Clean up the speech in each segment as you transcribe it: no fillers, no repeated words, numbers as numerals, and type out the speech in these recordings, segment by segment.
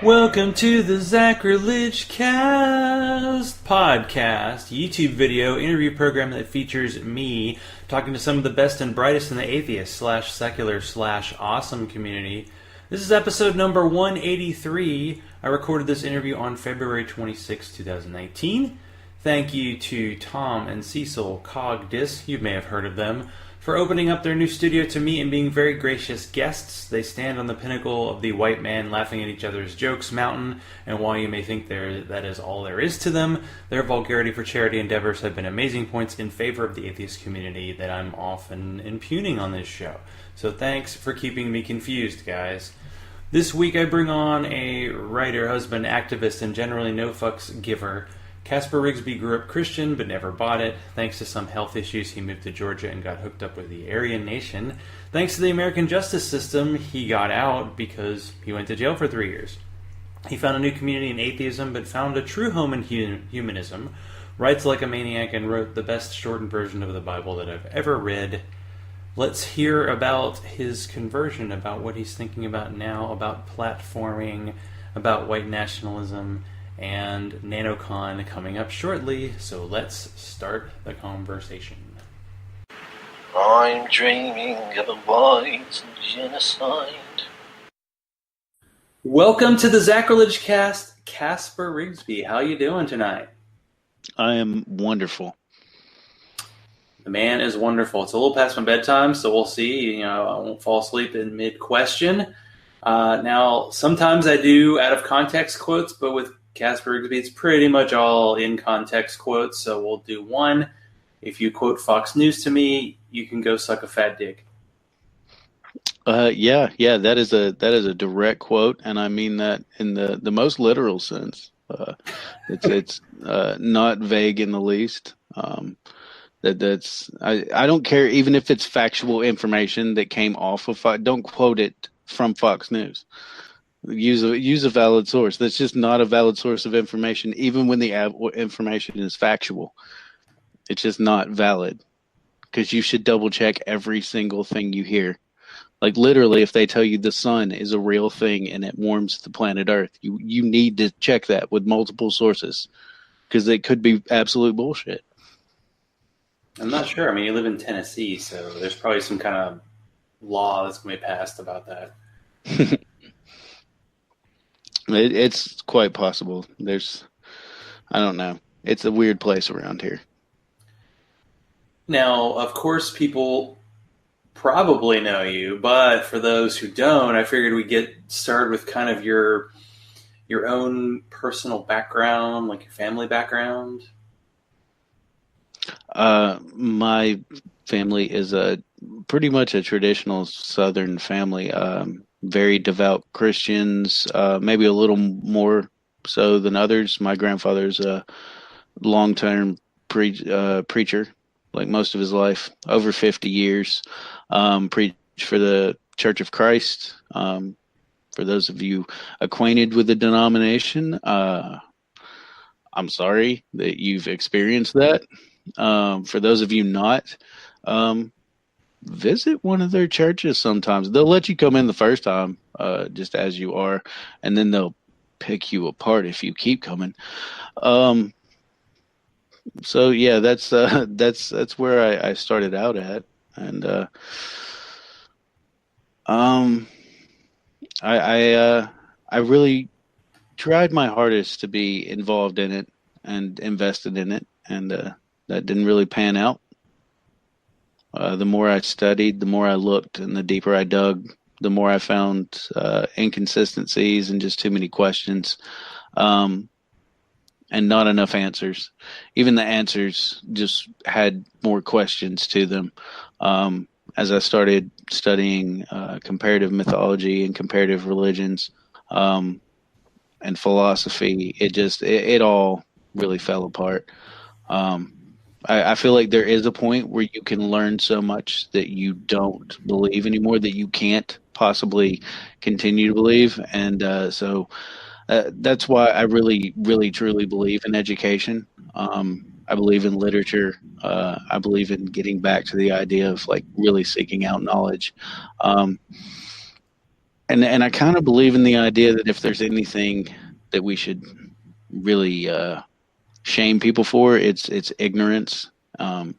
Welcome to the Zachrilege Cast podcast, YouTube video interview program that features me talking to some of the best and brightest in the atheist slash secular slash awesome community. This is episode number 183. I recorded this interview on February 26, 2019. Thank you to Tom and Cecil Cogdis, you may have heard of them, for opening up their new studio to me and being very gracious guests. They stand on the pinnacle of the white man laughing at each other's jokes mountain, and while you may think that is all there is to them, their vulgarity for charity endeavors have been amazing points in favor of the atheist community that I'm often impugning on this show. So thanks for keeping me confused, guys. This week I bring on a writer, husband, activist, and generally no fucks giver. Casper Rigsby grew up Christian but never bought it. Thanks to some health issues, he moved to Georgia and got hooked up with the Aryan Nation. Thanks to the American justice system, he got out because he went to jail for 3 years. He found a new community in atheism but found a true home in humanism, writes like a maniac, and wrote the best shortened version of the Bible that I've ever read. Let's hear about his conversion, about what he's thinking about now, about platforming, about white nationalism, and NanoCon coming up shortly, so let's start the conversation. I'm dreaming of a white genocide. Welcome to the Zachrilege Cast, Casper Rigsby. How you doing tonight? I am wonderful. The man is wonderful. It's a little past my bedtime, so we'll see. I won't fall asleep in mid-question. Now, sometimes I do out-of-context quotes, but with Casper Rigsby, it's pretty much all in-context quotes, so we'll do one. If you quote Fox News to me, you can go suck a fat dick. Yeah, that is a direct quote, and I mean that in the most literal sense. It's not vague in the least. I don't care even if it's factual information that came off of Fox. Don't quote it from Fox News. Use a valid source. That's just not a valid source of information, even when the information is factual. It's just not valid, because you should double check every single thing you hear. Like literally, if they tell you the sun is a real thing and it warms the planet Earth, you need to check that with multiple sources, because it could be absolute bullshit. I'm not sure. I mean, you live in Tennessee, so there's probably some kind of law that's going to be passed about that. It's quite possible. I don't know. It's a weird place around here. Now, of course, people probably know you, but for those who don't, I figured we'd get started with kind of your own personal background, like your family background. My family is pretty much a traditional Southern family. Very devout Christians, maybe a little more so than others. My grandfather's a long-term preacher, like most of his life, over 50 years. Preached for the Church of Christ. For those of you acquainted with the denomination, I'm sorry that you've experienced that. For those of you not, visit one of their churches sometimes. They'll let you come in the first time, just as you are, and then they'll pick you apart if you keep coming. So yeah, that's where I started out at, and I really tried my hardest to be involved in it and invested in it, and that didn't really pan out. The more I studied, the more I looked, and the deeper I dug, the more I found inconsistencies and just too many questions, and not enough answers. Even the answers just had more questions to them. As I started studying comparative mythology and comparative religions and philosophy, it all really fell apart. I feel like there is a point where you can learn so much that you don't believe anymore, that you can't possibly continue to believe. And so that's why I really, really, truly believe in education. I believe in literature. I believe in getting back to the idea of like really seeking out knowledge. and I kind of believe in the idea that if there's anything that we should really shame people for, it's ignorance. In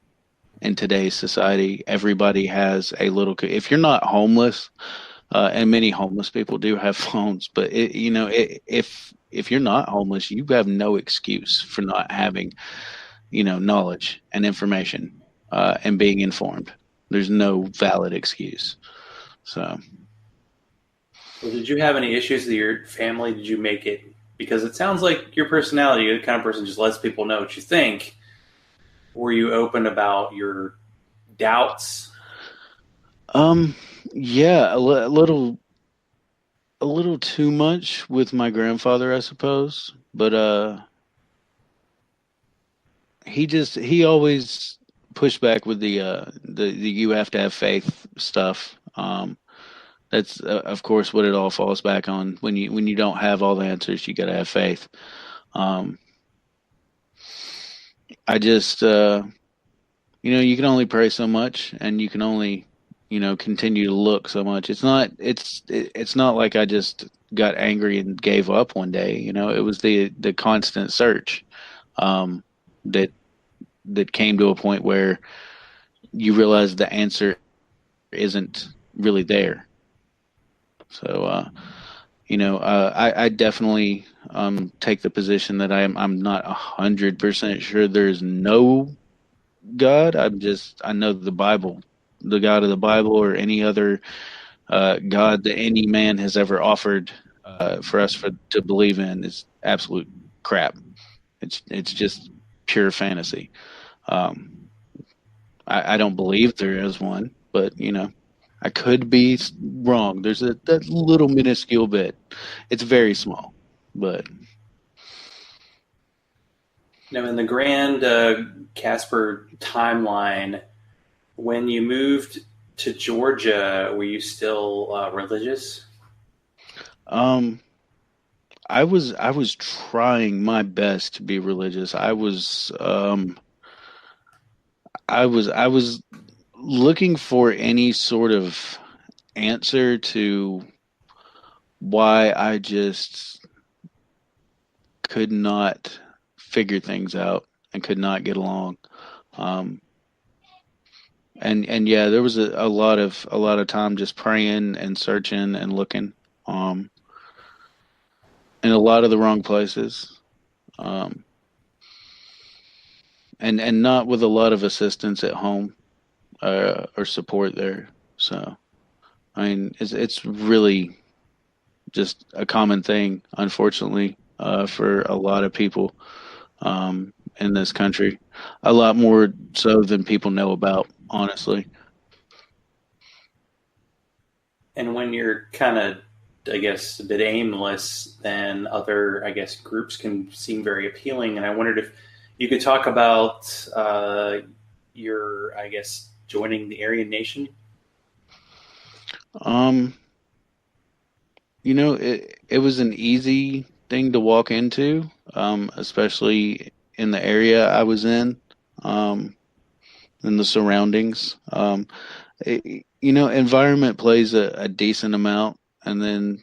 today's society, everybody has a little. If you're not homeless, and many homeless people do have phones, but if you're not homeless, you have no excuse for not having knowledge and information and being informed. There's no valid excuse. So. Well, did you have any issues with your family? Did you make it? Because it sounds like your personality, you're the kind of person who just lets people know what you think. Were you open about your doubts? Yeah, a little too much with my grandfather, I suppose. But he always pushed back with the you have to have faith stuff. That's of course what it all falls back on. When you don't have all the answers, you got to have faith. I just you can only pray so much, and you can only continue to look so much. It's not like I just got angry and gave up one day. It was the constant search that came to a point where you realize the answer isn't really there. So I definitely take the position that I'm not 100% sure there's no God. I know the Bible, the God of the Bible, or any other God that any man has ever offered for us to believe in is absolute crap. It's just pure fantasy. I don't believe there is one, but I could be wrong. There's that little minuscule bit. It's very small, but. Now, in the grand Casper timeline, when you moved to Georgia, were you still religious? I was trying my best to be religious. I was looking for any sort of answer to why I just could not figure things out and could not get along. And yeah, there was a lot of time just praying and searching and looking in a lot of the wrong places. And not with a lot of assistance at home or support there. So, I mean, it's really just a common thing, unfortunately, for a lot of people in this country. A lot more so than people know about, honestly. And when you're kind of, I guess, a bit aimless, then other, I guess, groups can seem very appealing. And I wondered if you could talk about your, I guess, joining the Aryan Nation. It was an easy thing to walk into, especially in the area I was in, in the surroundings. Environment plays a decent amount, and then,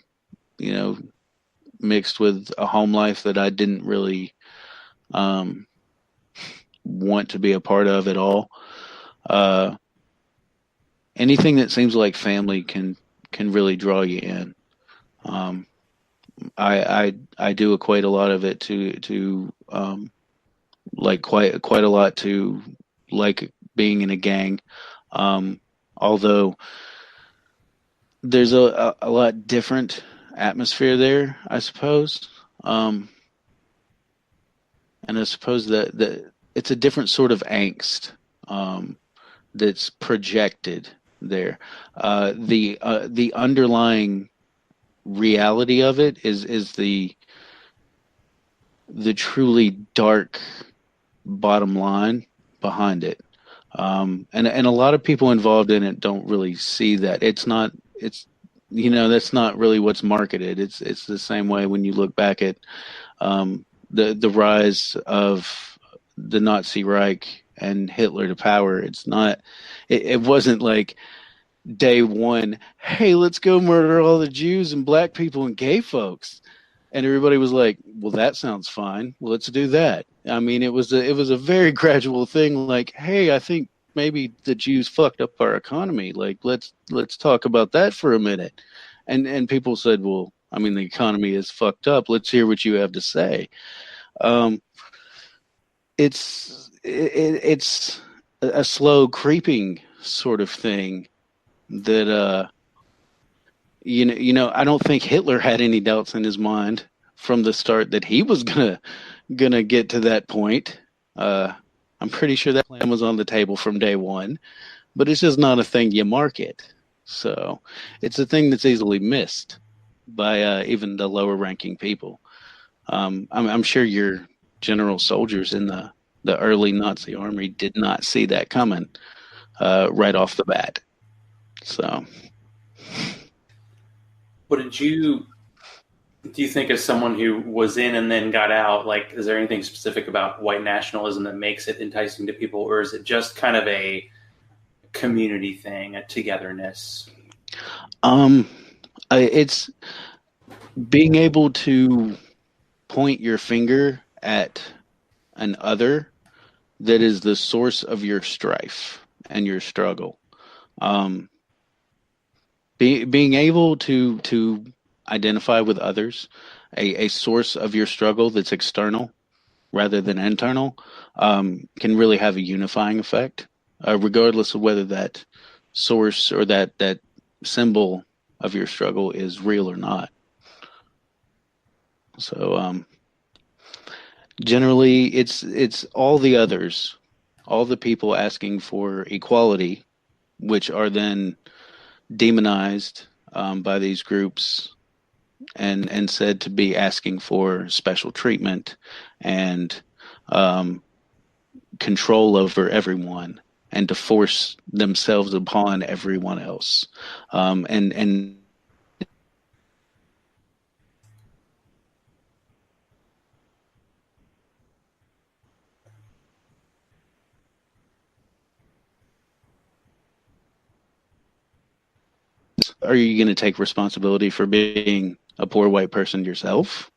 mixed with a home life that I didn't really want to be a part of at all. Anything that seems like family can really draw you in. I do equate a lot of it to like quite a lot to like being in a gang. Although there's a lot different atmosphere there, I suppose. And I suppose that it's a different sort of angst that's projected there. The underlying reality of it is the truly dark bottom line behind it. And a lot of people involved in it don't really see that. That's not really what's marketed. It's the same way when you look back at the rise of the Nazi Reich and Hitler to power. It wasn't like day one, hey, let's go murder all the Jews and black people and gay folks. And everybody was like, well, that sounds fine. Well, let's do that. I mean, it was a very gradual thing. Like, hey, I think maybe the Jews fucked up our economy. Like, let's talk about that for a minute. And people said, well, I mean, the economy is fucked up. Let's hear what you have to say. Um, it's a slow creeping sort of thing that I don't think Hitler had any doubts in his mind from the start that he was gonna get to that point. I'm pretty sure that plan was on the table from day one, but it's just not a thing you market. So it's a thing that's easily missed by even the lower ranking people. I'm sure your general soldiers in the early Nazi army did not see that coming right off the bat. So, What do you think as someone who was in and then got out, like, is there anything specific about white nationalism that makes it enticing to people, or is it just kind of a community thing, a togetherness? it's being able to point your finger at an other that is the source of your strife and your struggle. Um, being able to identify with others, a source of your struggle that's external rather than internal, can really have a unifying effect, regardless of whether that source or that symbol of your struggle is real or not. So generally, it's all the others, all the people asking for equality, which are then demonized by these groups and said to be asking for special treatment and control over everyone and to force themselves upon everyone else. And are you going to take responsibility for being a poor white person yourself?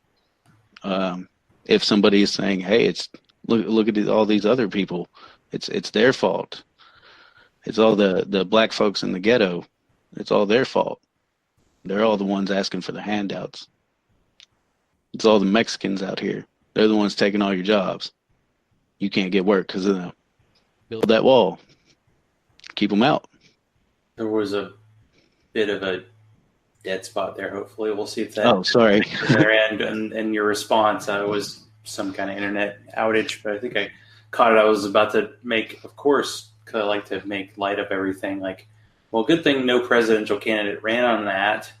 If somebody is saying, "Hey, it's look at all these other people, it's their fault. It's all the black folks in the ghetto. It's all their fault. They're all the ones asking for the handouts. It's all the Mexicans out here. They're the ones taking all your jobs. You can't get work because of them. Build that wall. Keep them out." There was a bit of a dead spot there. Hopefully, we'll see if that. Oh, sorry. Their end and your response was some kind of internet outage, but I think I caught it. I was about to make, of course, because I like to make light of everything. Like, well, good thing no presidential candidate ran on that,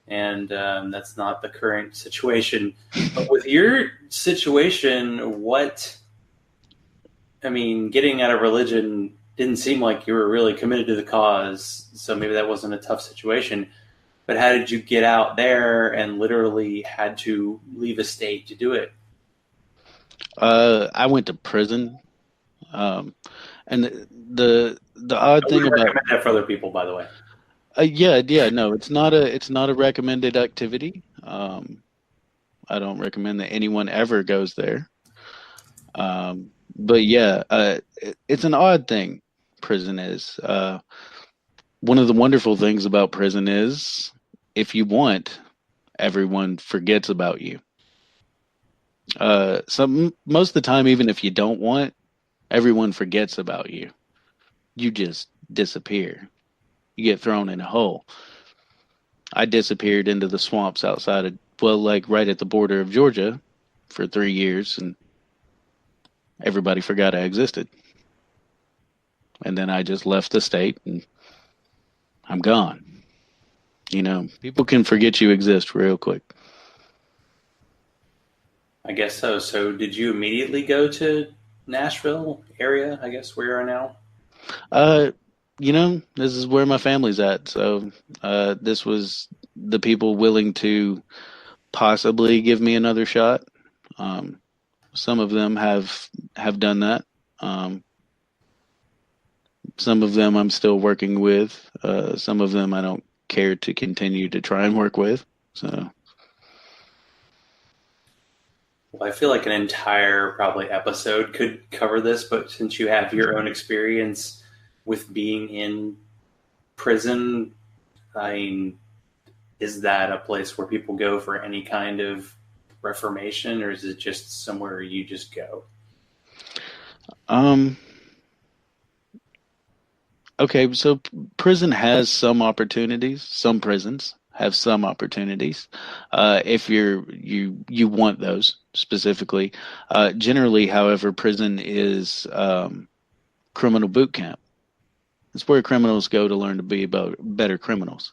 and that's not the current situation. But with your situation, getting out of religion didn't seem like you were really committed to the cause, so maybe that wasn't a tough situation. But how did you get out there and literally had to leave a state to do it? I went to prison, and the odd thing about recommend that for other people, by the way. yeah, no, it's not a recommended activity. I don't recommend that anyone ever goes there. But yeah, it's an odd thing. Prison is one of the wonderful things about prison is if you want, everyone forgets about you. Most of the time, even if you don't want, everyone forgets about you. You just disappear. You get thrown in a hole. I disappeared into the swamps outside of, like right at the border of Georgia for 3 years, and everybody forgot I existed. And then I just left the state and I'm gone. People can forget you exist real quick. I guess so. So did you immediately go to Nashville area, I guess, where you are now? This is where my family's at. So this was the people willing to possibly give me another shot. Some of them have done that. Some of them I'm still working with. Some of them I don't care to continue to try and work with. So, Well, I feel like an entire probably episode could cover this, but since you have your own experience with being in prison, I mean, is that a place where people go for any kind of reformation, or is it just somewhere you just go? um, okay, so prison has some opportunities. Some prisons have some opportunities. If you want those specifically. Generally, however, prison is criminal boot camp. It's where criminals go to learn to be about better criminals,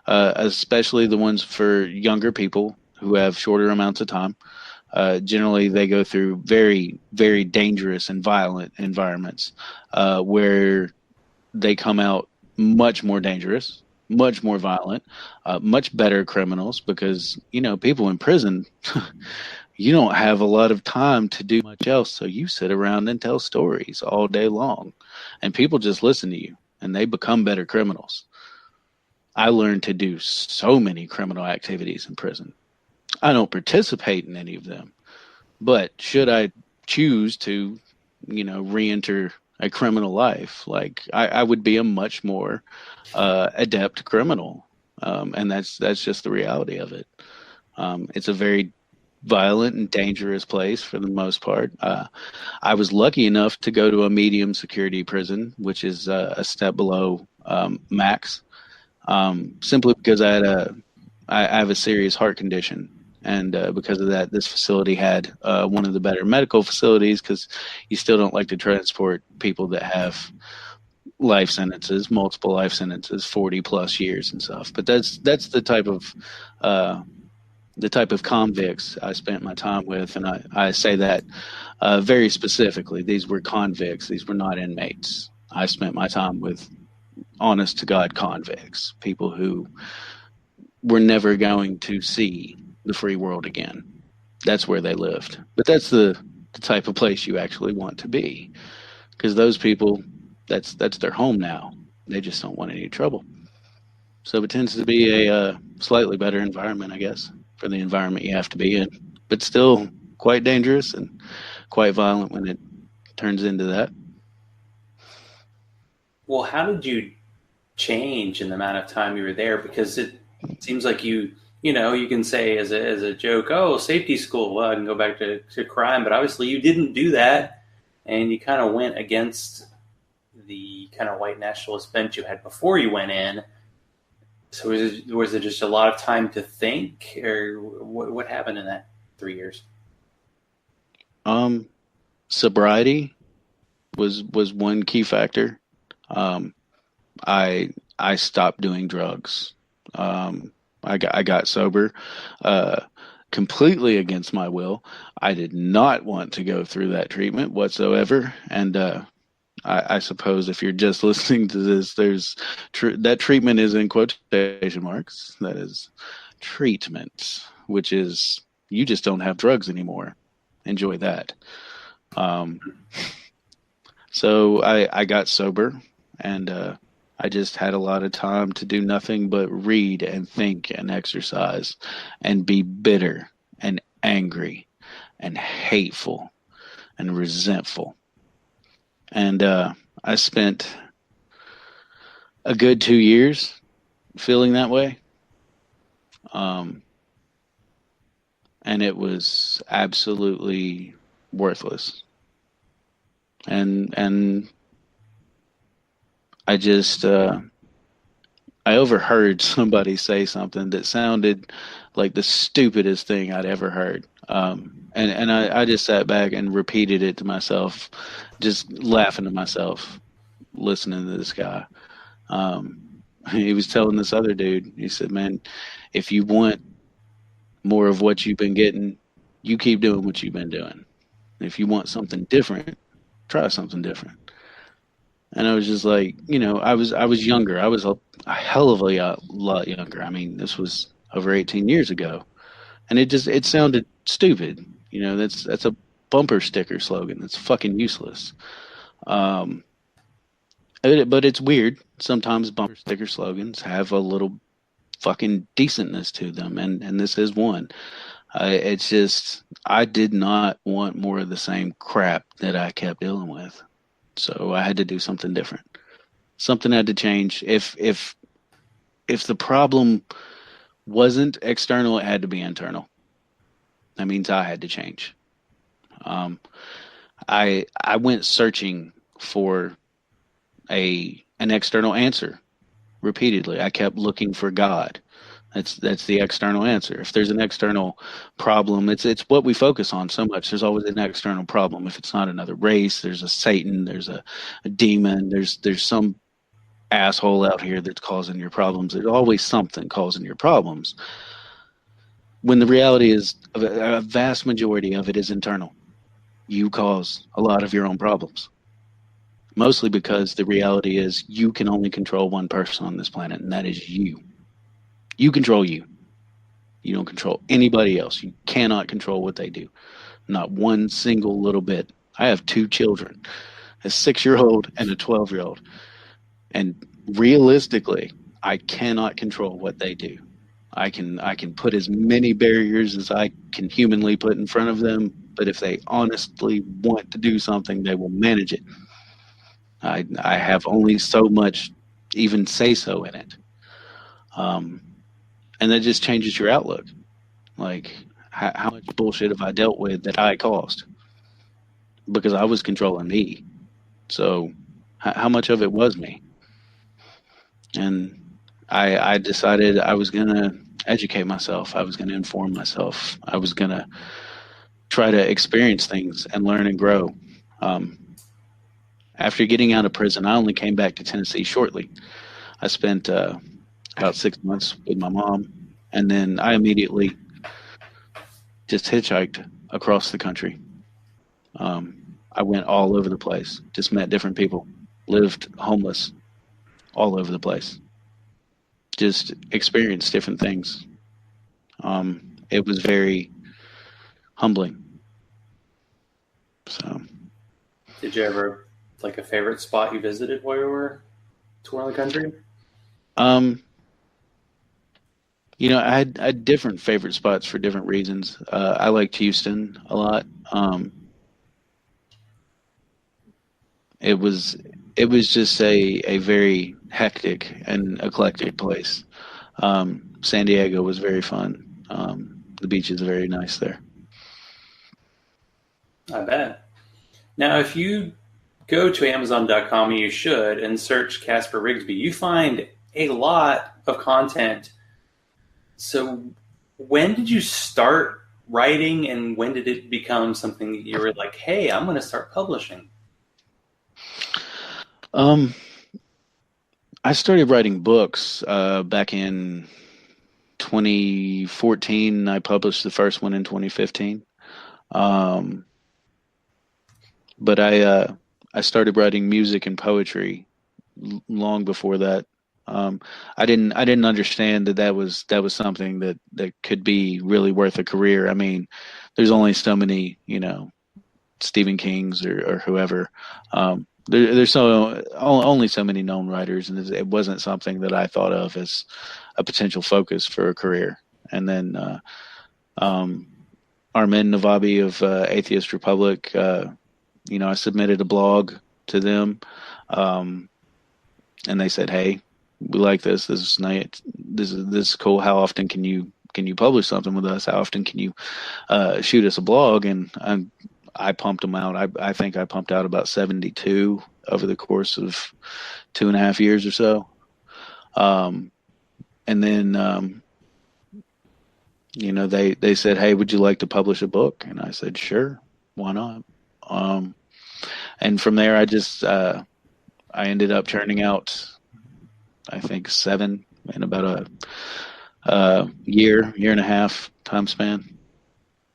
especially the ones for younger people who have shorter amounts of time. Generally, they go through very, very dangerous and violent environments where they come out much more dangerous, much more violent, much better criminals because, people in prison, you don't have a lot of time to do much else. So you sit around and tell stories all day long, and people just listen to you and they become better criminals. I learned to do so many criminal activities in prison. I don't participate in any of them, but should I choose to, re-enter a criminal life, like I would be a much more adept criminal, and that's just the reality of it. It's a very violent and dangerous place for the most part. I was lucky enough to go to a medium security prison, which is a step below max, simply because I have a serious heart condition. And because of that, this facility had one of the better medical facilities because you still don't like to transport people that have life sentences, multiple life sentences, 40 plus years and stuff. But that's the type of convicts I spent my time with, and I say that very specifically. These were convicts; these were not inmates. I spent my time with honest to God convicts, people who were never going to see the free world again. That's where they lived. But that's the type of place you actually want to be, because those people, that's their home now. They just don't want any trouble. So it tends to be a slightly better environment, I guess, for the environment you have to be in, but still quite dangerous and quite violent when it turns into that. Well, how did you change in the amount of time you were there? Because it seems like you can say as a joke, oh, safety school, well, I can go back to crime, but obviously you didn't do that, and you kind of went against the kind of white nationalist bent you had before you went in. So was it just a lot of time to think, or what happened in that 3 years? Sobriety was one key factor. I stopped doing drugs. I got sober, completely against my will. I did not want to go through that treatment whatsoever, and I suppose if you're just listening to this, there's that treatment is in quotation marks. That is treatment, which is you just don't have drugs anymore. Enjoy that. So I got sober, and I just had a lot of time to do nothing but read and think and exercise and be bitter and angry and hateful and resentful. And I spent a good 2 years feeling that way. And it was absolutely worthless. And I just I overheard somebody say something that sounded like the stupidest thing I'd ever heard. And I just sat back and repeated it to myself, just laughing to myself, listening to this guy. He was telling this other dude, he said, man, if you want more of what you've been getting, you keep doing what you've been doing. If you want something different, try something different. And I was just like, I was younger. I was a hell of a lot younger. I mean, this was over 18 years ago, and it sounded stupid. That's a bumper sticker slogan. That's fucking useless. And But it's weird. Sometimes bumper sticker slogans have a little fucking decentness to them, and this is one. It's just I did not want more of the same crap that I kept dealing with, so I had to do something different. Something had to change. If the problem wasn't external, it had to be internal. That means I had to change. Um, I went searching for an external answer repeatedly. I kept looking for God. That's the external answer. If there's an external problem, it's what we focus on so much. There's always an external problem. If it's not another race, there's a Satan, there's a demon, there's some asshole out here that's causing your problems. There's always something causing your problems. When the reality is a vast majority of it is internal. You cause a lot of your own problems. Mostly because the reality is you can only control one person on this planet, and that is you. You control you. You don't control anybody else. You cannot control what they do. Not one single little bit. I have 2 children, a 6-year-old and a 12-year-old. And realistically, I cannot control what they do. I can put as many barriers as I can humanly put in front of them, but if they honestly want to do something, they will manage it. I have only so much even say-so in it. And that just changes your outlook. Like, how much bullshit have I dealt with that I caused? Because I was controlling me. So how much of it was me? And I decided I was going to educate myself. I was going to inform myself. I was going to try to experience things and learn and grow. After getting out of prison, I only came back to Tennessee shortly. I spent about 6 months with my mom, and then I immediately just hitchhiked across the country. I went all over the place, just met different people, lived homeless all over the place, just experienced different things. It was very humbling. So, Did you ever like a favorite spot you visited while you were touring the country? I had different favorite spots for different reasons. I liked Houston a lot. It was just a very hectic and eclectic place. San Diego was very fun. The beach is very nice there. I bet. Now, if you go to Amazon.com, you should, and search Casper Rigsby, you find a lot of content. So when did you start writing, and when did it become something that you were like, hey, I'm going to start publishing? I started writing books back in 2014. I published the first one in 2015. But I started writing music and poetry long before that. I didn't understand that was something that could be really worth a career. I mean, there's only so many, Stephen King's or whoever. There's only so many known writers, and it wasn't something that I thought of as a potential focus for a career. And then Armin Navabi of Atheist Republic, I submitted a blog to them, and they said, "Hey, we like this. This is nice. This is cool. How often can you publish something with us? How often can you shoot us a blog?" And I pumped them out. I think I pumped out about 72 over the course of 2.5 years or so. And then, they said, "Hey, would you like to publish a book?" And I said, "Sure, why not?" And from there, I ended up churning out, I think, 7 in about a year and a half time span.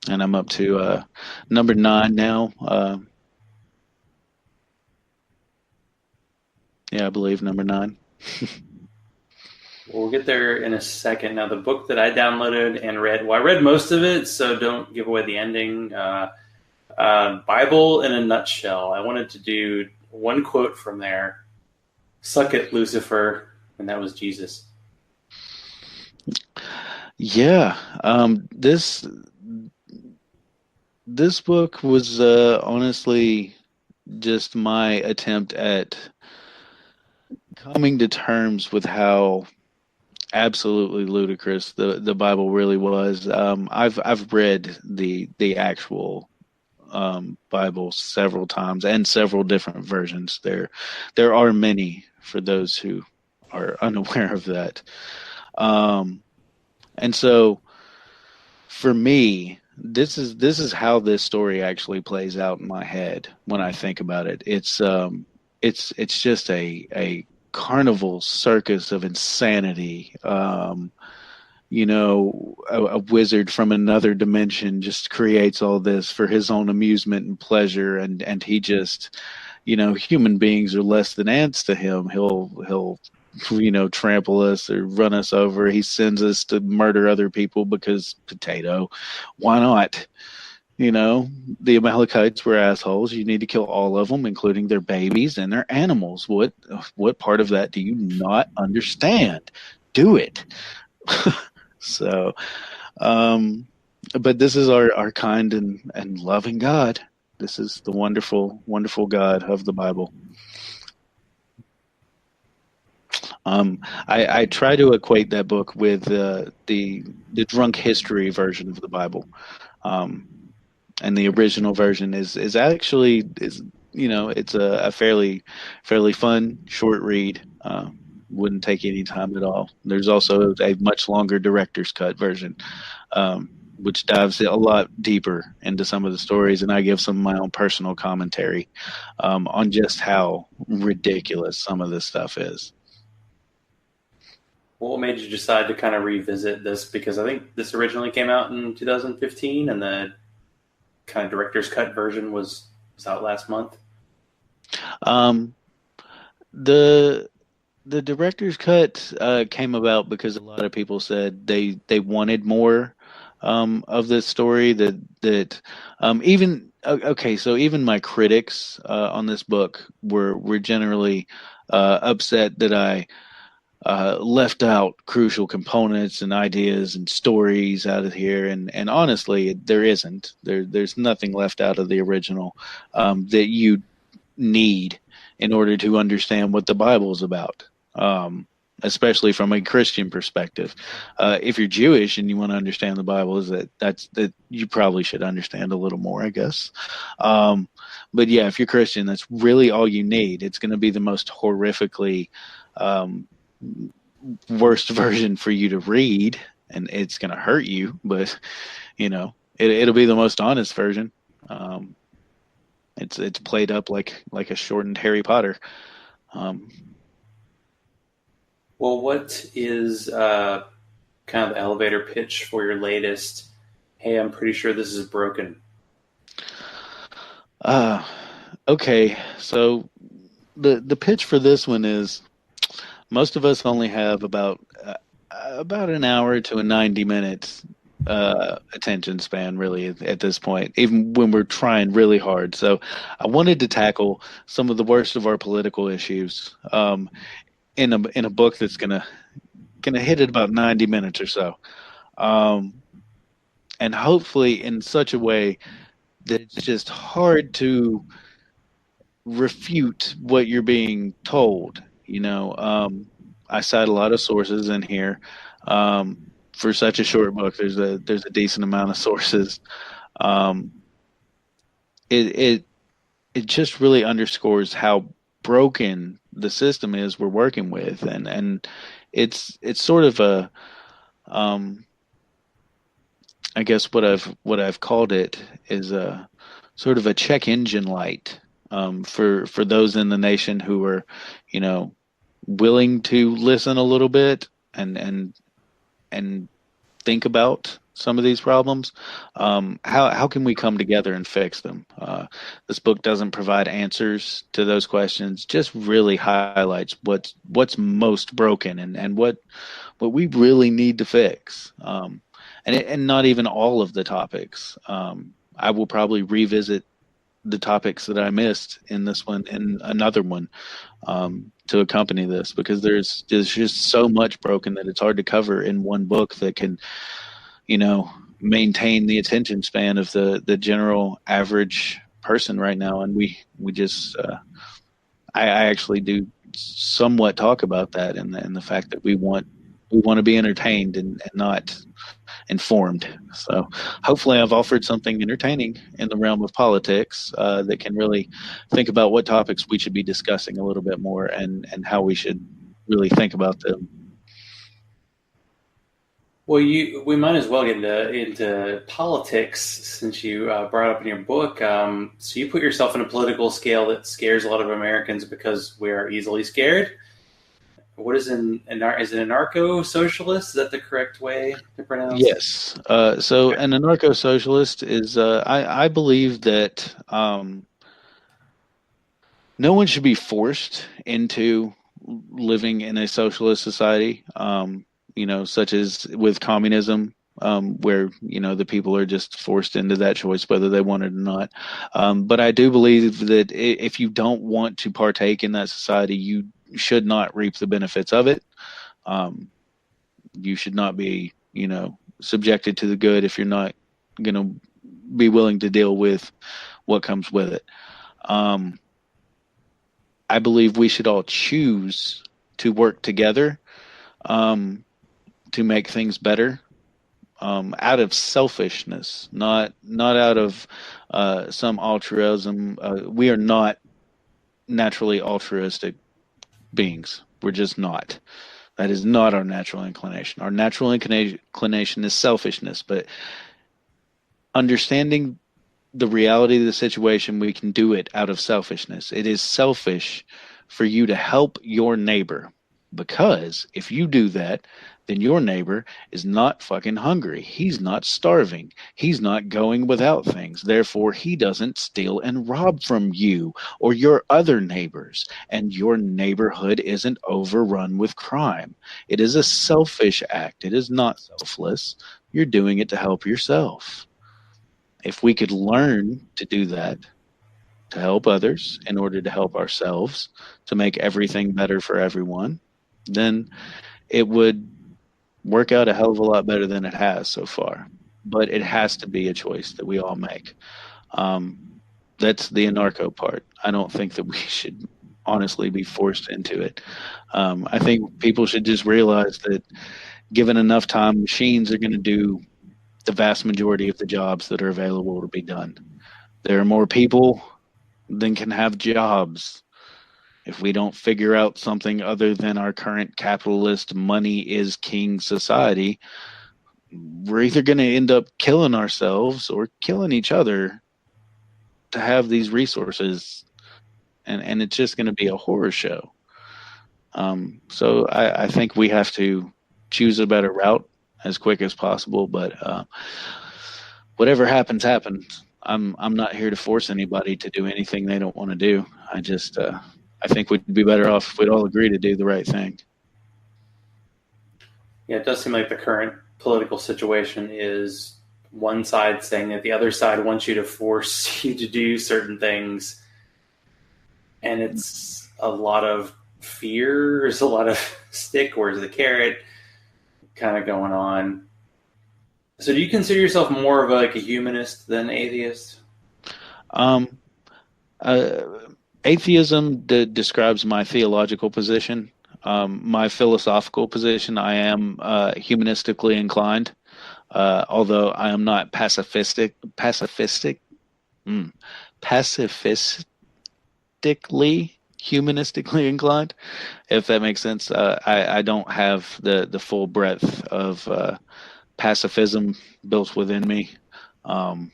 And I'm up to number 9 now. I believe number 9. We'll get there in a second. Now, the book that I downloaded and read, I read most of it, so don't give away the ending. Bible in a Nutshell. I wanted to do one quote from there. Suck it, Lucifer, and that was Jesus. Yeah, this book was honestly just my attempt at coming to terms with how absolutely ludicrous the Bible really was. I've read the actual Bible several times and several different versions. There are many for those who are unaware of that. Um, and so for me, this is how this story actually plays out in my head when I think about it. It's just a carnival circus of insanity. A wizard from another dimension just creates all this for his own amusement and pleasure, and he just, human beings are less than ants to him. He'll trample us or run us over. He sends us to murder other people because potato. Why not? The Amalekites were assholes. You need to kill all of them, including their babies and their animals. What part of that do you not understand? Do it. So, but this is our kind and loving God. This is the wonderful, wonderful God of the Bible. I try to equate that book with the drunk history version of the Bible, and the original version is actually it's a fairly fun short read. Wouldn't take any time at all. There's also a much longer director's cut version, which dives a lot deeper into some of the stories, and I give some of my own personal commentary on just how ridiculous some of this stuff is. What made you decide to kind of revisit this? Because I think this originally came out in 2015, and the kind of director's cut version was out last month. Um, the the director's cut came about because a lot of people said they wanted more of this story. Even okay, so even my critics on this book were generally upset that I left out crucial components and ideas and stories out of here, and honestly, there isn't. There's nothing left out of the original that you need in order to understand what the Bible is about. Especially from a Christian perspective. If you're Jewish and you want to understand the Bible, that you probably should understand a little more, I guess. But yeah, if you're Christian, that's really all you need. It's going to be the most horrifically worst version for you to read, and it's going to hurt you, but it'll be the most honest version. It's played up like a shortened Harry Potter. Well, what is kind of the elevator pitch for your latest? Hey, I'm pretty sure this is broken. Okay, so the pitch for this one is most of us only have about an hour to a 90 minutes attention span, really, at this point, even when we're trying really hard. So I wanted to tackle some of the worst of our political issues in a book that's gonna hit at about 90 minutes or so, and hopefully in such a way that it's just hard to refute what you're being told. I cite a lot of sources in here. For such a short book, there's a decent amount of sources. It just really underscores how broken the system is we're working with, and it's sort of a I guess what I've called it is a sort of a check engine light for those in the nation who are willing to listen a little bit and think about some of these problems. How can we come together and fix them? This book doesn't provide answers to those questions, just really highlights what's most broken and what we really need to fix. And not even all of the topics. I will probably revisit the topics that I missed in this one and another one to accompany this, because there's just so much broken that it's hard to cover in one book that can, maintain the attention span of the general average person right now. And we just I actually do somewhat talk about that, and the fact that we want to be entertained and not informed. So hopefully I've offered something entertaining in the realm of politics that can really think about what topics we should be discussing a little bit more, and how we should really think about them. Well, we might as well get into politics since you brought up in your book. So you put yourself in a political scale that scares a lot of Americans because we are easily scared. What is is it anarcho-socialist? Is that the correct way to pronounce it? Yes. So an anarcho-socialist is, I believe that no one should be forced into living in a socialist society, such as with communism, where, the people are just forced into that choice, whether they want it or not. But I do believe that if you don't want to partake in that society, you should not reap the benefits of it. You should not be, subjected to the good if you're not going to be willing to deal with what comes with it. I believe we should all choose to work together to make things better, out of selfishness, not out of some altruism. We are not naturally altruistic beings. We're just not. That is not our natural inclination. Our natural inclination is selfishness, but understanding the reality of the situation, we can do it out of selfishness. It is selfish for you to help your neighbor, because if you do that, then your neighbor is not fucking hungry. He's not starving. He's not going without things. Therefore, he doesn't steal and rob from you or your other neighbors, and your neighborhood isn't overrun with crime. It is a selfish act. It is not selfless. You're doing it to help yourself. If we could learn to do that, to help others in order to help ourselves, to make everything better for everyone, then it would work out a hell of a lot better than it has so far. But it has to be a choice that we all make. That's the anarcho part. I don't think that we should honestly be forced into it. I think people should just realize that given enough time, machines are going to do the vast majority of the jobs that are available to be done. There are more people than can have jobs. If we don't figure out something other than our current capitalist money is king society, we're either going to end up killing ourselves or killing each other to have these resources, and it's just going to be a horror show. So I think we have to choose a better route as quick as possible, but whatever happens. I'm not here to force anybody to do anything they don't want to do. I think we'd be better off if we'd all agree to do the right thing. Yeah, it does seem like the current political situation is one side saying that the other side wants you to force you to do certain things, and it's a lot of fear. There's a lot of stick, where's the carrot kind of going on. So do you consider yourself more of a humanist than atheist? Atheism describes my theological position. My philosophical position, I am humanistically inclined, although I am not pacifistically humanistically inclined, if that makes sense. I don't have the full breadth of pacifism built within me. I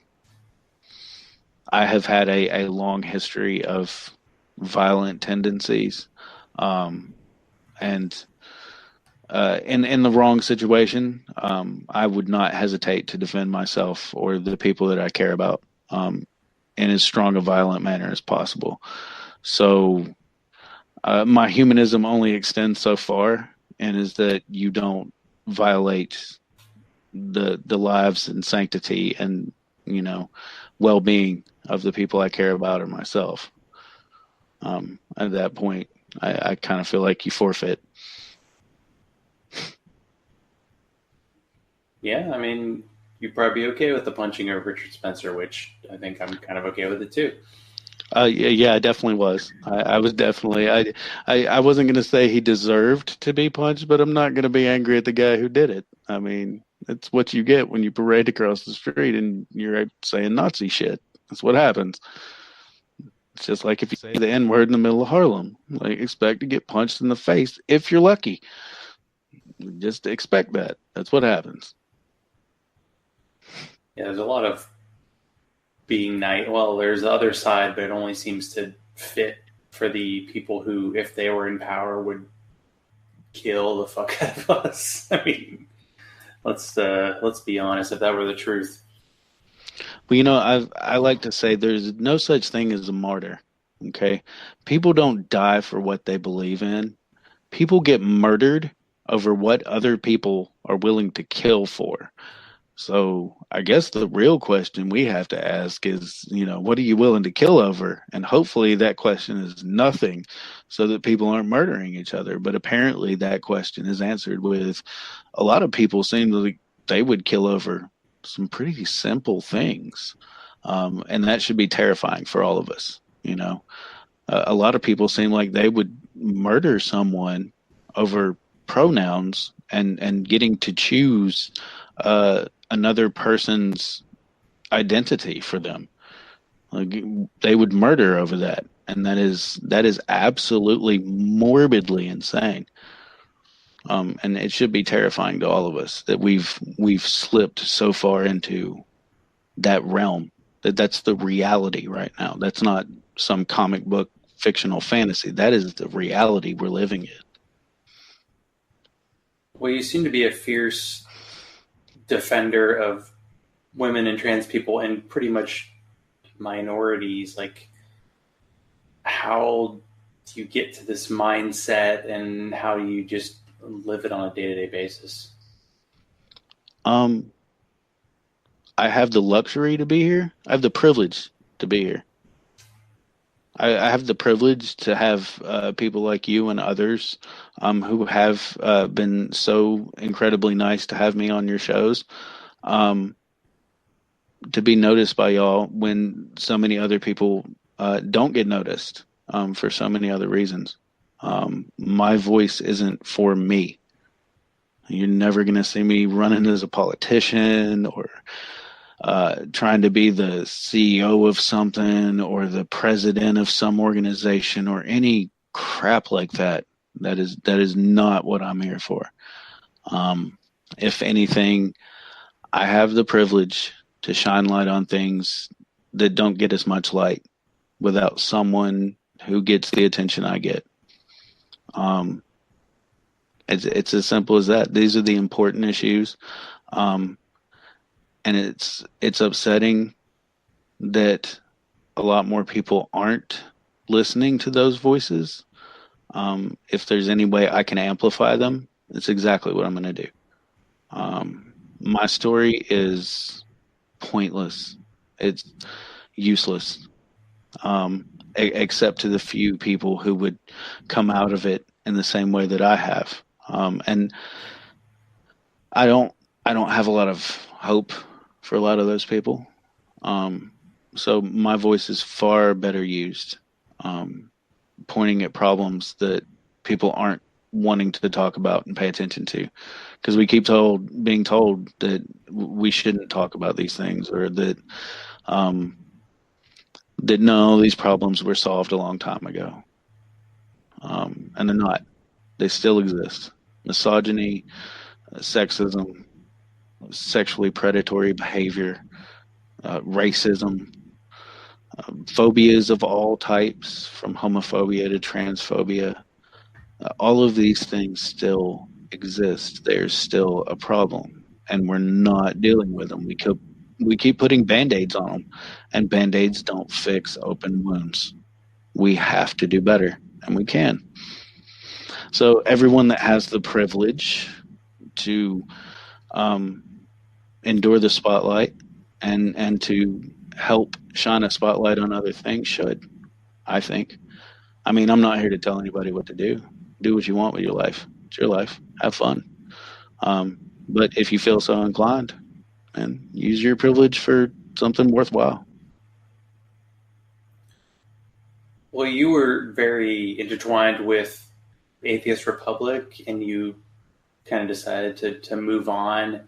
have had a long history of violent tendencies, and in the wrong situation, I would not hesitate to defend myself or the people that I care about in as strong a violent manner as possible. So my humanism only extends so far, and is that you don't violate the lives and sanctity and well-being of the people I care about or myself. At that point, I kind of feel like you forfeit. Yeah, I mean, you'd probably be okay with the punching of Richard Spencer, which I think I'm kind of okay with it too. Yeah, I definitely was. I was definitely. I wasn't going to say he deserved to be punched, but I'm not going to be angry at the guy who did it. I mean, it's what you get when you parade across the street and you're saying Nazi shit. That's what happens. It's just like if you say the N word in the middle of Harlem, like expect to get punched in the face if you're lucky. Just expect that. That's what happens. Yeah, there's a lot of being nice. Well, there's the other side, but it only seems to fit for the people who, if they were in power, would kill the fuck out of us. I mean, let's be honest. If that were the truth, Well, I like to say there's no such thing as a martyr. Okay, people don't die for what they believe in. People get murdered over what other people are willing to kill for. So I guess the real question we have to ask is, what are you willing to kill over? And hopefully that question is nothing so that people aren't murdering each other. But apparently that question is answered with a lot of people seem like they would kill over some pretty simple things. And that should be terrifying for all of us. A lot of people seem like they would murder someone over pronouns and getting to choose another person's identity for them. Like they would murder over that, and that is absolutely morbidly insane. And it should be terrifying to all of us that we've slipped so far into that realm. That's the reality right now. That's not some comic book fictional fantasy. That is the reality we're living in. well, you seem to be a fierce defender of women and trans people and pretty much minorities. Like, how do you get to this mindset, and how do you just live it on a day-to-day basis? I have the luxury to be here. I have the privilege to be here. I have the privilege to have people like you and others who have been so incredibly nice to have me on your shows, to be noticed by y'all when so many other people don't get noticed for so many other reasons. My voice isn't for me. You're never going to see me running as a politician or trying to be the CEO of something or the president of some organization or any crap like that. That is not what I'm here for. If anything, I have the privilege to shine light on things that don't get as much light without someone who gets the attention I get. It's as simple as that. These are the important issues. And it's upsetting that a lot more people aren't listening to those voices. If there's any way I can amplify them, it's exactly what I'm going to do. My story is pointless. It's useless, except to the few people who would come out of it in the same way that I have. And I don't have a lot of hope for a lot of those people. So my voice is far better used, pointing at problems that people aren't wanting to talk about and pay attention to, because we keep being told that we shouldn't talk about these things, or that that no, these problems were solved a long time ago, and they're not. They still exist. Misogyny, sexism, sexually predatory behavior, racism, phobias of all types, from homophobia to transphobia. All of these things still exist. There's still a problem, and we're not dealing with them. We keep putting Band-Aids on them, and Band-Aids don't fix open wounds. We have to do better, and we can. So everyone that has the privilege to endure the spotlight and to help shine a spotlight on other things should, I think. I mean, I'm not here to tell anybody what to do. Do what you want with your life. It's your life. Have fun. But if you feel so inclined, and use your privilege for something worthwhile. Well, you were very intertwined with Atheist Republic, and you kind of decided to move on.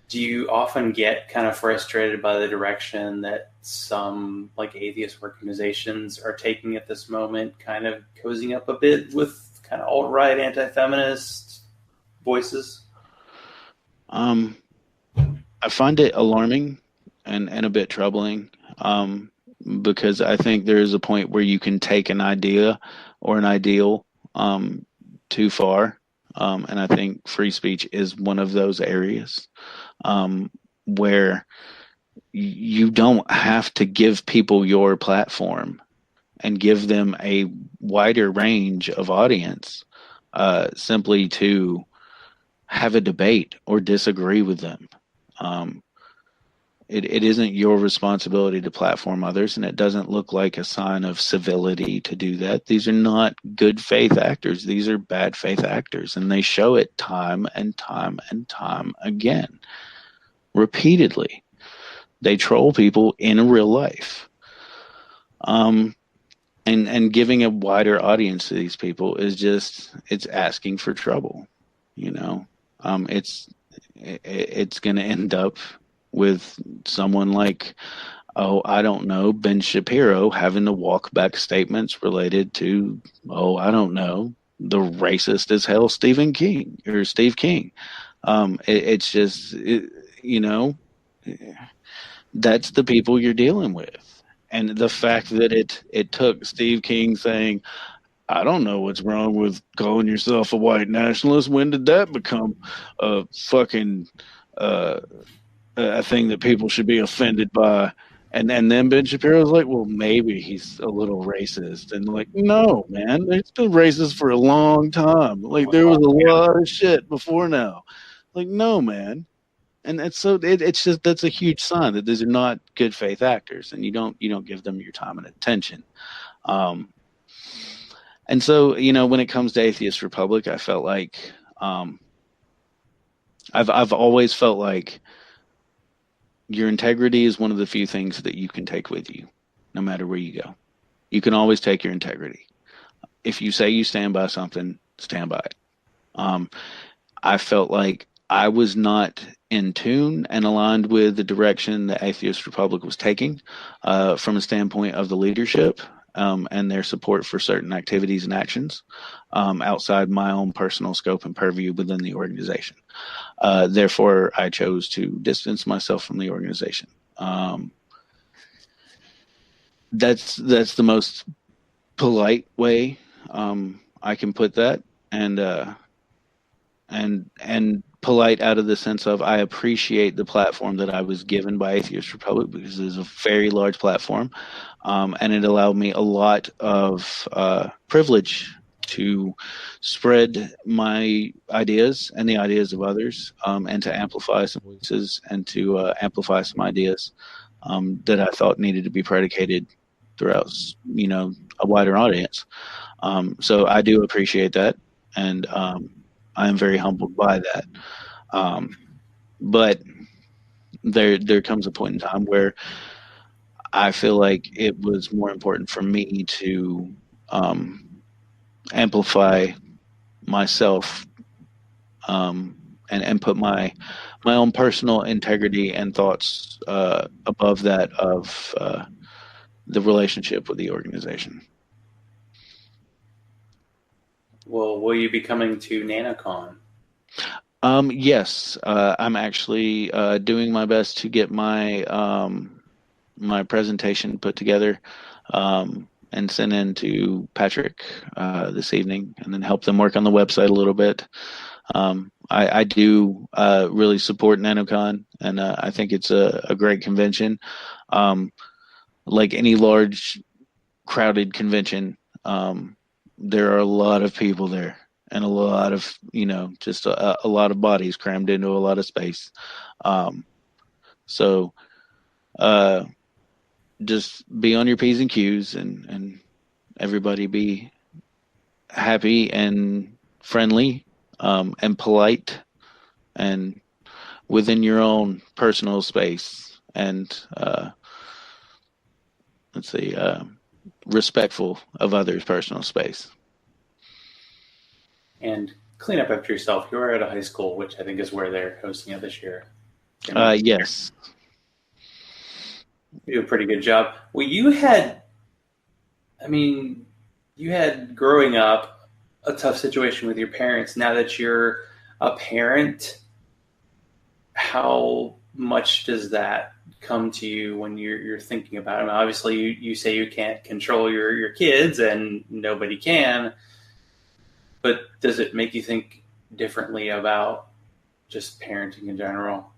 Do you often get kind of frustrated by the direction that some like atheist organizations are taking at this moment, kind of cozying up a bit with kind of alt-right anti-feminist voices? I find it alarming and a bit troubling, because I think there is a point where you can take an idea or an ideal too far. And I think free speech is one of those areas where you don't have to give people your platform and give them a wider range of audience simply to have a debate or disagree with them. It isn't your responsibility to platform others, and it doesn't look like a sign of civility to do that. These are not good faith actors. These are bad faith actors, and they show it time and time and time again, repeatedly. They troll people in real life. And giving a wider audience to these people is just, it's asking for trouble. You know, it's going to end up with someone like, oh, I don't know, Ben Shapiro having to walk back statements related to, oh, I don't know, the racist as hell Steve King. It's just, you know, that's the people you're dealing with. And the fact that it took Steve King saying, I don't know what's wrong with calling yourself a white nationalist. When did that become a fucking a thing that people should be offended by? And then Ben Shapiro's like, well, maybe he's a little racist. And like, no, man, it's been racist for a long time. Like, there was a lot of shit before now. Like, no, man. And it's so it's just, that's a huge sign that these are not good faith actors, and you don't give them your time and attention. And so, you know, when it comes to Atheist Republic, I felt like I've always felt like your integrity is one of the few things that you can take with you, no matter where you go. You can always take your integrity. If you say you stand by something, stand by it. I felt like I was not in tune and aligned with the direction the Atheist Republic was taking from a standpoint of the leadership and their support for certain activities and actions outside my own personal scope and purview within the organization. Therefore, I chose to distance myself from the organization. That's the most polite way I can put that, and polite out of the sense of, I appreciate the platform that I was given by Atheist Republic, because it is a very large platform, and it allowed me a lot of privilege to spread my ideas and the ideas of others, and to amplify some voices and to amplify some ideas that I thought needed to be predicated throughout, you know, a wider audience. So I do appreciate that, and I am very humbled by that. But there comes a point in time where I feel like it was more important for me to amplify myself and put my own personal integrity and thoughts above that of the relationship with the organization. Well, will you be coming to NanoCon? Yes, I'm actually doing my best to get my my presentation put together and sent in to Patrick this evening, and then help them work on the website a little bit. I do really support NanoCon, and I think it's a great convention. Like any large, crowded convention, there are a lot of people there, and a lot of, you know, just a lot of bodies crammed into a lot of space. So just be on your P's and Q's, and everybody be happy and friendly, and polite, and within your own personal space, and let's see, respectful of others' personal space. And clean up after yourself. You are at a high school, which I think is where they're hosting it this year. Yes. You do a pretty good job. Well, you had growing up a tough situation with your parents. Now that you're a parent, how much does that come to you when you're thinking about it? I mean, obviously, you say you can't control your kids, and nobody can. But does it make you think differently about just parenting in general?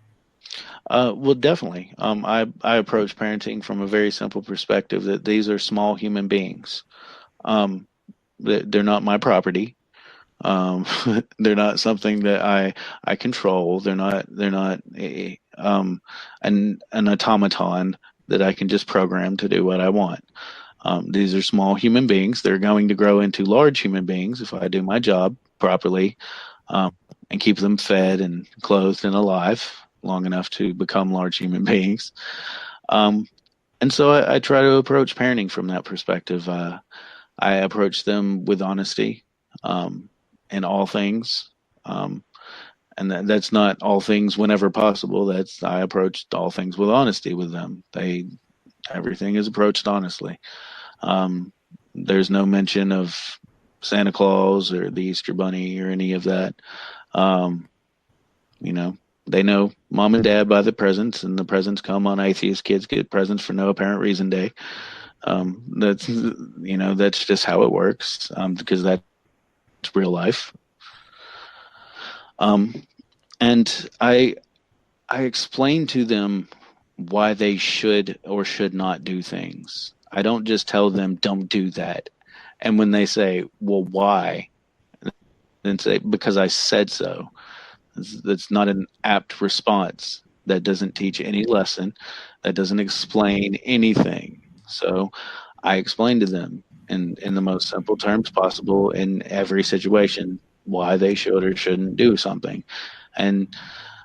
Well, definitely. I approach parenting from a very simple perspective that these are small human beings. They're not my property. They're not something that I control. They're not an automaton that I can just program to do what I want. These are small human beings. They're going to grow into large human beings if I do my job properly, and keep them fed and clothed and alive long enough to become large human beings. And so I try to approach parenting from that perspective. I approach them with honesty, in all things. And that's not all things whenever possible. I approached all things with honesty with them. Everything is approached honestly. There's no mention of Santa Claus or the Easter Bunny or any of that. They know mom and dad buy the presents, and the presents come on Atheist Kids Get Presents for No Apparent Reason Day. That's just how it works, because that's real life. And I explain to them why they should or should not do things. I don't just tell them, don't do that. And when they say, well, why? Then say, because I said so. That's not an apt response. That doesn't teach any lesson. That doesn't explain anything. So I explain to them in the most simple terms possible in every situation why they should or shouldn't do something. And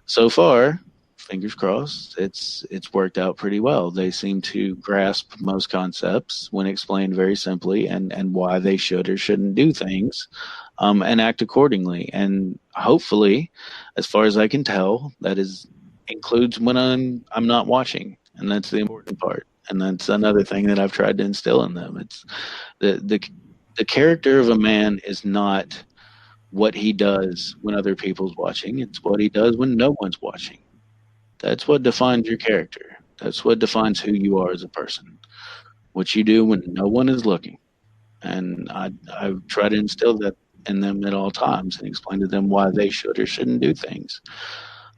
so far, fingers crossed, it's worked out pretty well. They seem to grasp most concepts when explained very simply, and why they should or shouldn't do things, and act accordingly. And hopefully, as far as I can tell, that includes when I'm not watching, and that's the important part. And that's another thing that I've tried to instill in them. It's the character of a man is not what he does when other people's watching. It's what he does when no one's watching. That's what defines your character. That's what defines who you are as a person. What you do when no one is looking. And I try to instill that in them at all times and explain to them why they should or shouldn't do things.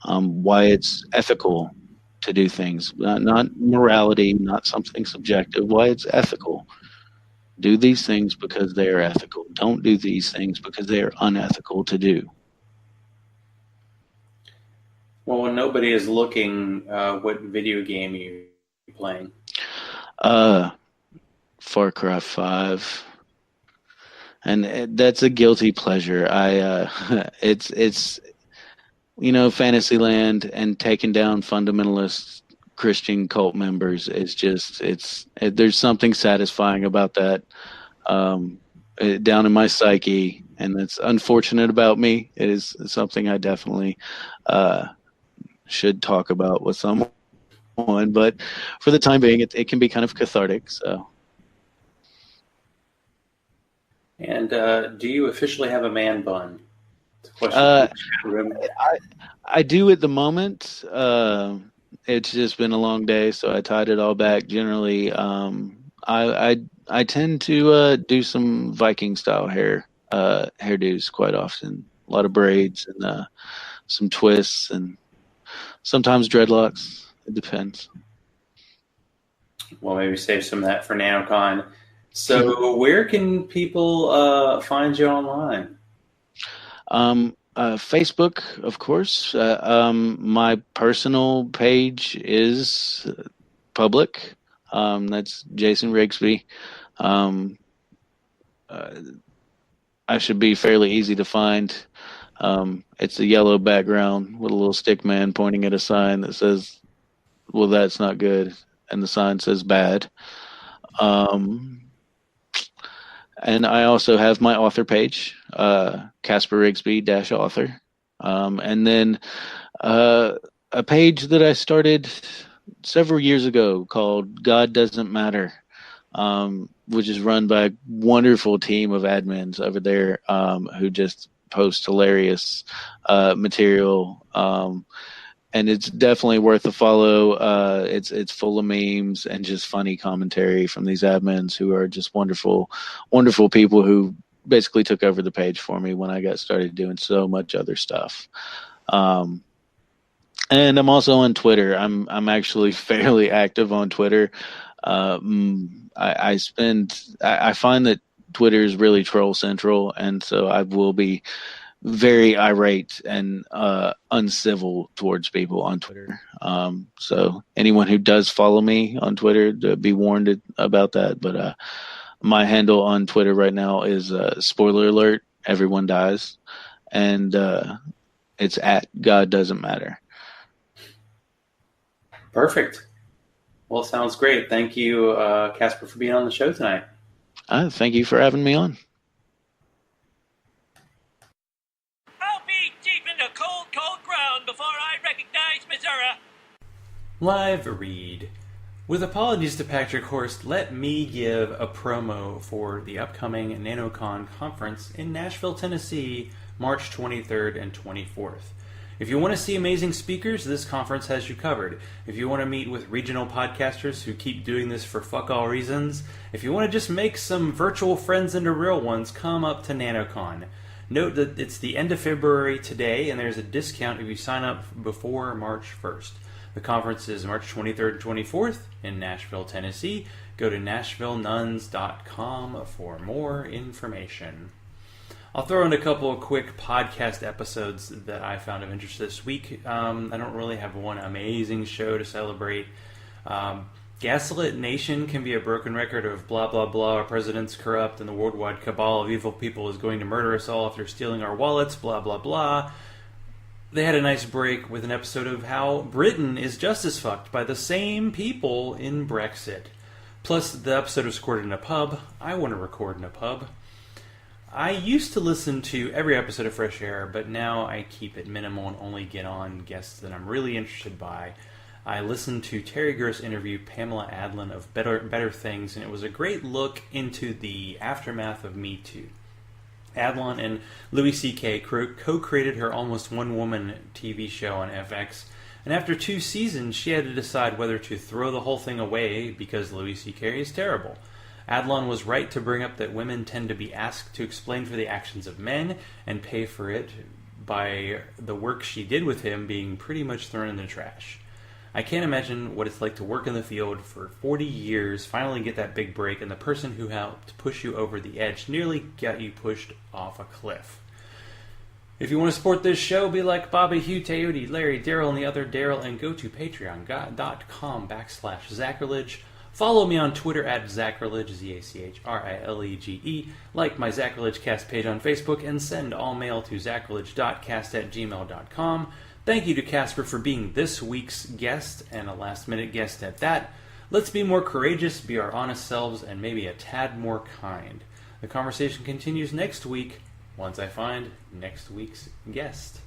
Why it's ethical to do things. Not morality, not something subjective. Why it's ethical. Do these things because they are ethical. Don't do these things because they are unethical to do. Well, when nobody is looking, what video game are you playing? Far Cry 5. And that's a guilty pleasure. It's Fantasyland and taking down fundamentalist Christian cult members is just there's something satisfying about that, down in my psyche, and it's unfortunate about me. It is something I definitely should talk about with someone, but for the time being, it can be kind of cathartic. So. And do you officially have a man bun? I do at the moment. It's just been a long day, so I tied it all back. Generally, I tend to do some Viking style hairdos quite often. A lot of braids and some twists, and sometimes dreadlocks. It depends. Well, maybe save some of that for NanoCon. So, where can people find you online? Facebook, of course. My personal page is public. That's Jason Rigsby. Um, I should be fairly easy to find. It's a yellow background with a little stick man pointing at a sign that says, "Well, that's not good," and the sign says "bad." Um, and I also have my author page, Casper Rigsby -author, and then a page that I started several years ago called "God Doesn't Matter." Which is run by a wonderful team of admins over there who just post hilarious material. And it's definitely worth a follow. It's full of memes and just funny commentary from these admins who are just wonderful, wonderful people who basically took over the page for me when I got started doing so much other stuff. And I'm also on Twitter. I'm actually fairly active on Twitter. I find that Twitter is really troll central, and so I will be very irate and uncivil towards people on Twitter. So anyone who does follow me on Twitter, be warned about that. But my handle on Twitter right now is spoiler alert: everyone dies, and it's at God Doesn't Matter. Perfect. Well, sounds great. Thank you, Casper, for being on the show tonight. Thank you for having me on. I'll be deep in the cold, cold ground before I recognize Missouri. Live read. With apologies to Patrick Horst, let me give a promo for the upcoming NanoCon conference in Nashville, Tennessee, March 23rd and 24th. If you want to see amazing speakers, this conference has you covered. If you want to meet with regional podcasters who keep doing this for fuck all reasons, if you want to just make some virtual friends into real ones, come up to NanoCon. Note that it's the end of February today, and there's a discount if you sign up before March 1st. The conference is March 23rd and 24th in Nashville, Tennessee. Go to nashvillenuns.com for more information. I'll throw in a couple of quick podcast episodes that I found of interest this week. I don't really have one amazing show to celebrate. Gaslit Nation can be a broken record of blah, blah, blah, our president's corrupt and the worldwide cabal of evil people is going to murder us all if they're stealing our wallets, blah, blah, blah. They had a nice break with an episode of how Britain is just as fucked by the same people in Brexit. Plus, the episode was recorded in a pub. I want to record in a pub. I used to listen to every episode of Fresh Air, but now I keep it minimal and only get on guests that I'm really interested by. I listened to Terry Gross interview Pamela Adlon of Better Things, and it was a great look into the aftermath of Me Too. Adlon and Louis C.K. co-created her Almost One Woman TV show on FX, and after 2 seasons, she had to decide whether to throw the whole thing away because Louis C.K. is terrible. Adlon was right to bring up that women tend to be asked to explain for the actions of men and pay for it by the work she did with him being pretty much thrown in the trash. I can't imagine what it's like to work in the field for 40 years, finally get that big break, and the person who helped push you over the edge nearly got you pushed off a cliff. If you want to support this show, be like Bobby, Hugh, Teody, Larry, Daryl, and the other Daryl, and go to patreon.com/Zachrilege. Follow me on Twitter at Zachrilege, Zachrilege, like my Zachrilege Cast page on Facebook, and send all mail to zachrilege.cast@gmail.com. Thank you to Casper for being this week's guest, and a last-minute guest at that. Let's be more courageous, be our honest selves, and maybe a tad more kind. The conversation continues next week, once I find next week's guest.